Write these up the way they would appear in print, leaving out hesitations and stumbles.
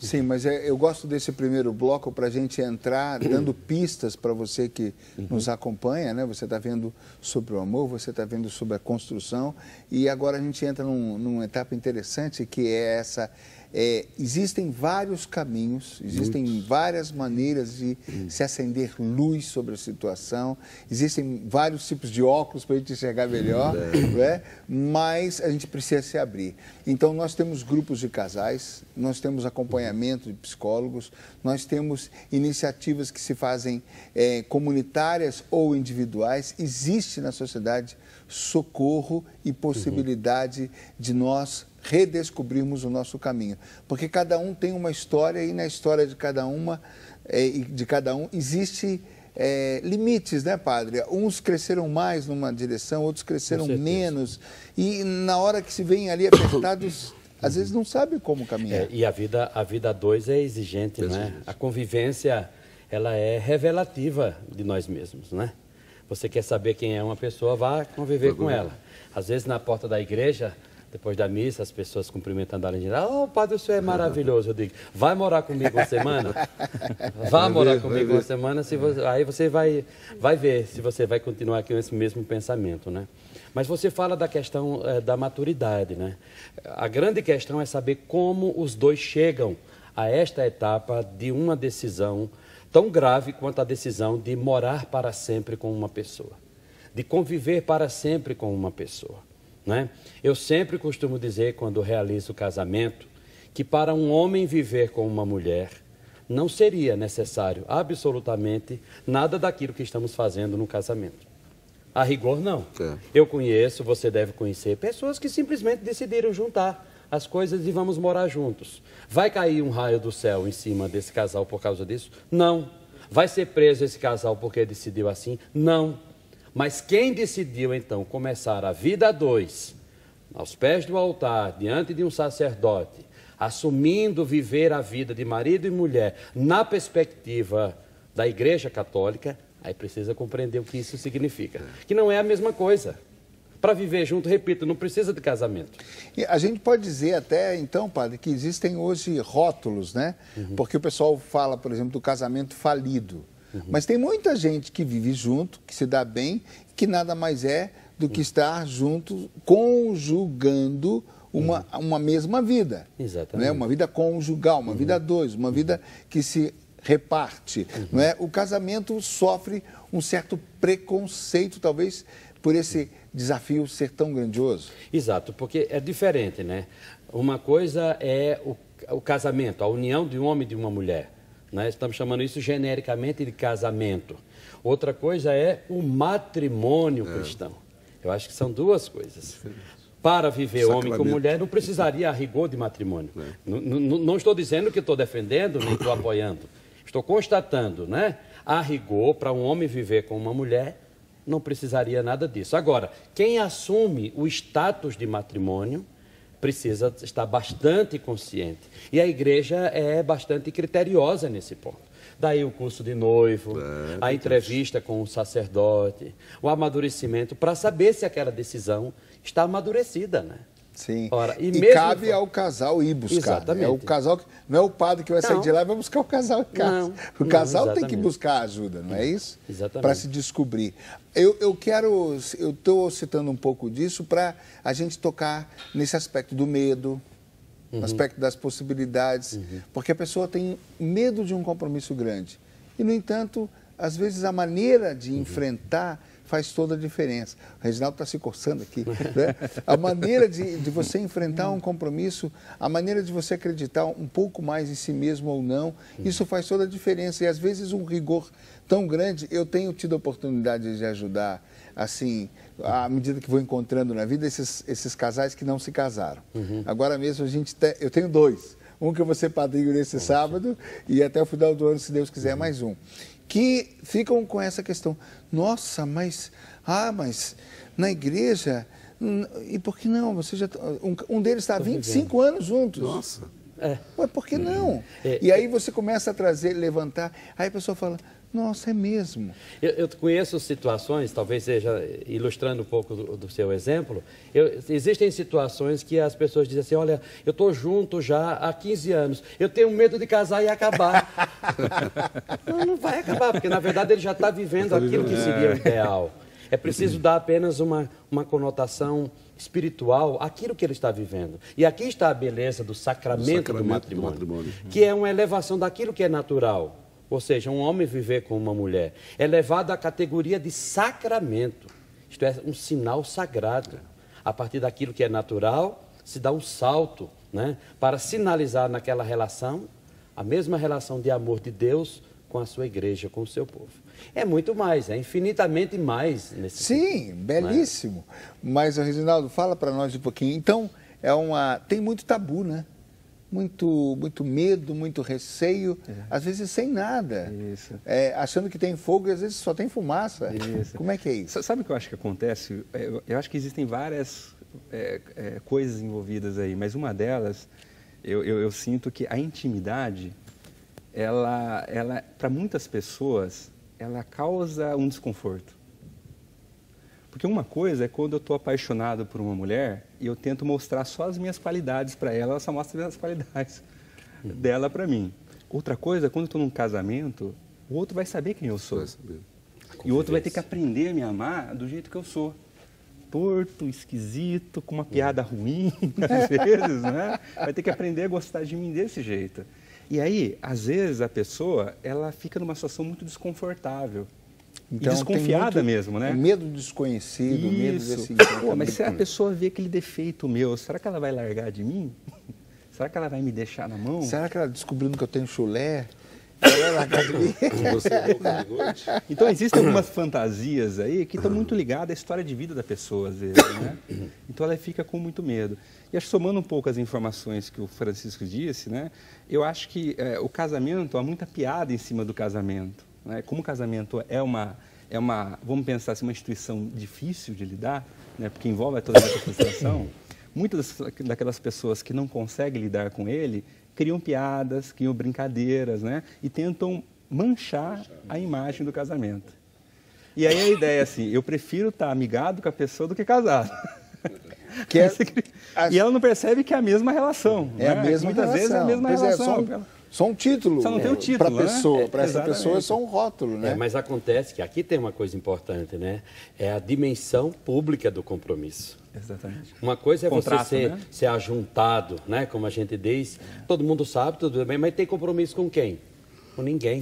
Sim, mas eu gosto desse primeiro bloco para a gente entrar dando pistas para você que nos acompanha, né? Você está vendo sobre o amor, você está vendo sobre a construção, e agora a gente entra numa etapa interessante que é essa. Existem vários caminhos, existem várias maneiras de se acender luz sobre a situação, existem vários tipos de óculos para a gente enxergar melhor, né? Mas a gente precisa se abrir. Então, nós temos grupos de casais, nós temos acompanhamento de psicólogos, nós temos iniciativas que se fazem comunitárias ou individuais. Existe na sociedade socorro e possibilidade de nós redescobrirmos o nosso caminho, porque cada um tem uma história e na história de cada um existe limites, né, padre? Uns cresceram mais numa direção, outros cresceram menos, e na hora que se veem ali apertados, às vezes não sabe como caminhar. E a vida a dois é exigente, né? A convivência, ela é revelativa de nós mesmos, né? Você quer saber quem é uma pessoa, vá conviver com ela. Às vezes na porta da igreja, depois da missa, as pessoas cumprimentando a além de padre, o senhor é maravilhoso. Eu digo, vai morar comigo uma semana? Vá morar comigo uma semana, aí você vai ver se você vai continuar com esse mesmo pensamento, né? Mas você fala da questão da maturidade, né? A grande questão é saber como os dois chegam a esta etapa de uma decisão tão grave quanto a decisão de morar para sempre com uma pessoa, de conviver para sempre com uma pessoa, né? Eu sempre costumo dizer, quando realizo o casamento, que para um homem viver com uma mulher não seria necessário absolutamente nada daquilo que estamos fazendo no casamento. A rigor, não. Eu conheço, você deve conhecer, pessoas que simplesmente decidiram juntar as coisas e vamos morar juntos. Vai cair um raio do céu em cima desse casal por causa disso? Não. Vai ser preso esse casal porque decidiu assim? Não. Mas quem decidiu, então, começar a vida a dois, aos pés do altar, diante de um sacerdote, assumindo viver a vida de marido e mulher na perspectiva da Igreja Católica, aí precisa compreender o que isso significa. Que não é a mesma coisa. Para viver junto, repito, não precisa de casamento. E a gente pode dizer até, então, padre, que existem hoje rótulos, né? Porque o pessoal fala, por exemplo, do casamento falido. Mas tem muita gente que vive junto, que se dá bem, que nada mais é do que estar junto, conjugando uma mesma vida. Exatamente. Né? Uma vida conjugal, uma vida a dois, uma vida que se reparte. Não é? O casamento sofre um certo preconceito, talvez, por esse desafio ser tão grandioso. Exato, porque é diferente, né? Uma coisa é o casamento, a união de um homem e de uma mulher. Nós estamos chamando isso genericamente de casamento. Outra coisa é o matrimônio cristão. Eu acho que são duas coisas. Para viver homem com mulher, não precisaria a rigor de matrimônio. Não estou dizendo que estou defendendo, nem estou apoiando. Estou constatando, né? A rigor, para um homem viver com uma mulher, não precisaria nada disso. Agora, quem assume o status de matrimônio precisa estar bastante consciente. E a igreja é bastante criteriosa nesse ponto. Daí o curso de noivo, a entrevista com o sacerdote, o amadurecimento, para saber se aquela decisão está amadurecida, né? Sim. Ora, e mesmo cabe ao casal ir buscar. Exatamente. É o casal que, não é o padre que vai sair de lá e vai buscar o casal em casa. Não, o casal não, tem que buscar ajuda, não é isso? Exatamente. Para se descobrir. Eu estou citando um pouco disso para a gente tocar nesse aspecto do medo, no aspecto das possibilidades, porque a pessoa tem medo de um compromisso grande. E, no entanto, às vezes a maneira de enfrentar faz toda a diferença. O Reginaldo está se coçando aqui. Né? A maneira de você enfrentar um compromisso, a maneira de você acreditar um pouco mais em si mesmo ou não, isso faz toda a diferença. E, às vezes, um rigor tão grande, eu tenho tido a oportunidade de ajudar, assim, à medida que vou encontrando na vida, esses casais que não se casaram. Agora mesmo, eu tenho dois. Um que eu vou ser padrinho nesse sábado e até o final do ano, se Deus quiser, mais um. Que ficam com essa questão. Nossa, mas na igreja, e por que não? Você já, um deles está há 25 anos juntos. Nossa. Ué, por que não? E aí você começa a trazer, levantar, aí a pessoa fala, nossa, é mesmo. Eu conheço situações, talvez seja ilustrando um pouco do seu exemplo, existem situações que as pessoas dizem assim, olha, eu estou junto já há 15 anos, eu tenho medo de casar e acabar. Não vai acabar, porque na verdade ele já está vivendo aquilo que seria o ideal. É preciso dar apenas uma conotação espiritual àquilo que ele está vivendo. E aqui está a beleza do sacramento do matrimônio, que é uma elevação daquilo que é natural. Ou seja, um homem viver com uma mulher é levado à categoria de sacramento. Isto é, um sinal sagrado. A partir daquilo que é natural, se dá um salto, né, para sinalizar naquela relação a mesma relação de amor de Deus com a sua igreja, com o seu povo. É muito mais, é infinitamente mais nesse Sim, sentido, belíssimo. Né? Mas, Reginaldo, fala para nós um pouquinho. Então, tem muito tabu, né? Muito medo, muito receio, às vezes sem nada. Isso. Achando que tem fogo e às vezes só tem fumaça. Isso. Como é que é isso? Sabe o que eu acho que acontece? Eu acho que existem várias coisas envolvidas aí, mas uma delas, eu sinto que a intimidade, ela para muitas pessoas, ela causa um desconforto. Porque uma coisa é quando eu estou apaixonado por uma mulher e eu tento mostrar só as minhas qualidades para ela, ela só mostra as qualidades dela para mim. Outra coisa é quando eu estou num casamento, o outro vai saber quem eu sou. E o outro vai ter que aprender a me amar do jeito que eu sou. Torto, esquisito, com uma piada ruim, às vezes, né? Vai ter que aprender a gostar de mim desse jeito. E aí, às vezes, a pessoa, ela fica numa situação muito desconfortável. Então, e desconfiada mesmo, né? Medo do desconhecido, Isso. medo desse... Pô, mas se a pessoa vê aquele defeito meu, será que ela vai largar de mim? Será que ela vai me deixar na mão? Será que ela descobrindo que eu tenho chulé, ela vai largar de mim? Então, existem algumas fantasias aí que estão muito ligadas à história de vida da pessoa, às vezes, né? Então, ela fica com muito medo. E acho, somando um pouco as informações que o Francisco disse, né? Eu acho que o casamento, há muita piada em cima do casamento. Né? Como o casamento é uma, vamos pensar assim, uma instituição difícil de lidar, né? Porque envolve toda essa frustração, muitas daquelas pessoas que não conseguem lidar com ele criam piadas, criam brincadeiras, né? E tentam manchar a imagem do casamento. E aí a ideia é assim, eu prefiro estar amigado com a pessoa do que casado. E ela não percebe que é a mesma relação. É, né? A mesma muitas relação. Vezes é a mesma relação. Só um título. Só não tem o título, para a pessoa. Né? Para essa pessoa é só um rótulo, né? Mas acontece que aqui tem uma coisa importante, né? É a dimensão pública do compromisso. Exatamente. Uma coisa é Contrato, você ser ajuntado, né? Como a gente diz. Todo mundo sabe, tudo bem, mas tem compromisso com quem? Com ninguém.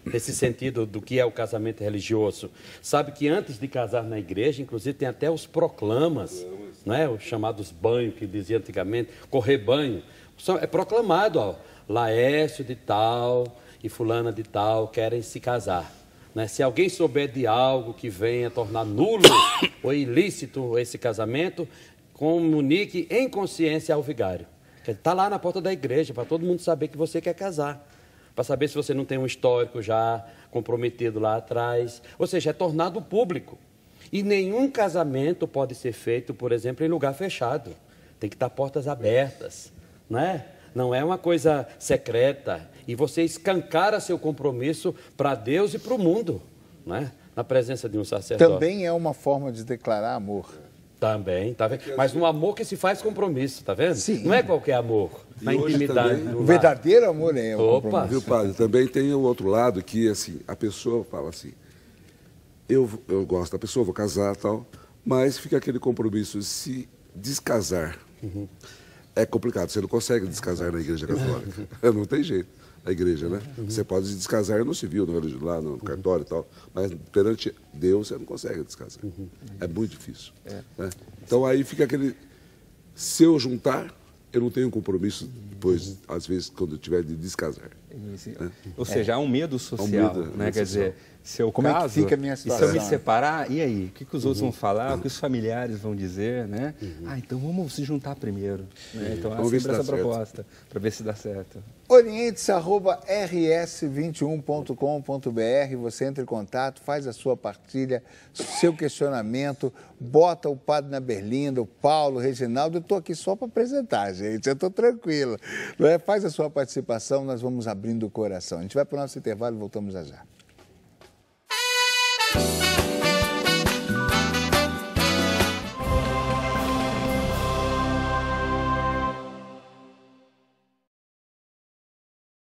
Nesse sentido do que é o casamento religioso. Sabe que antes de casar na igreja, inclusive, tem até os proclamas, né? Os chamados banhos, que dizia antigamente, correr banho. É proclamado, ó. Laércio de tal e fulana de tal querem se casar. Né? Se alguém souber de algo que venha tornar nulo ou ilícito esse casamento, comunique em consciência ao vigário. Está lá na porta da igreja, para todo mundo saber que você quer casar. Para saber se você não tem um histórico já comprometido lá atrás. Ou seja, é tornado público. E nenhum casamento pode ser feito, por exemplo, em lugar fechado. Tem que estar portas abertas, né? Não é uma coisa secreta. E você escancara seu compromisso para Deus e para o mundo, né? Na presença de um sacerdote. Também é uma forma de declarar amor. Também, tá vendo? Mas um amor que se faz compromisso, tá vendo? Sim. Não é qualquer amor. Na intimidade. O verdadeiro amor é um Opa. compromisso. Viu, padre? Também tem o outro lado que, assim, a pessoa fala assim, eu gosto da pessoa, vou casar e tal, mas fica aquele compromisso de se descasar. É complicado, você não consegue descasar na igreja católica. Não tem jeito, na igreja, né? Você pode descasar no civil, lá no cartório e tal, mas perante Deus você não consegue descasar. É muito difícil. Né? Então aí fica aquele, se eu juntar, eu não tenho compromisso depois, às vezes, quando eu tiver de descasar. Né? Ou seja, há um medo social, né? Quer dizer, se eu Como caso, é que fica a minha situação? e se eu me separar, e aí? O que os outros vão falar? O que os familiares vão dizer, né? Ah, então vamos se juntar primeiro. Né? Então, Vamos ver sempre se dá essa certo. proposta, para ver se dá certo. orientes@rs21.com.br, você entra em contato, faz a sua partilha, seu questionamento, bota o Padre na Berlinda, o Paulo, o Reginaldo, eu estou aqui só para apresentar, gente, eu estou tranquilo. Não é? Faz a sua participação, nós vamos abrindo o coração. A gente vai para o nosso intervalo e voltamos já já.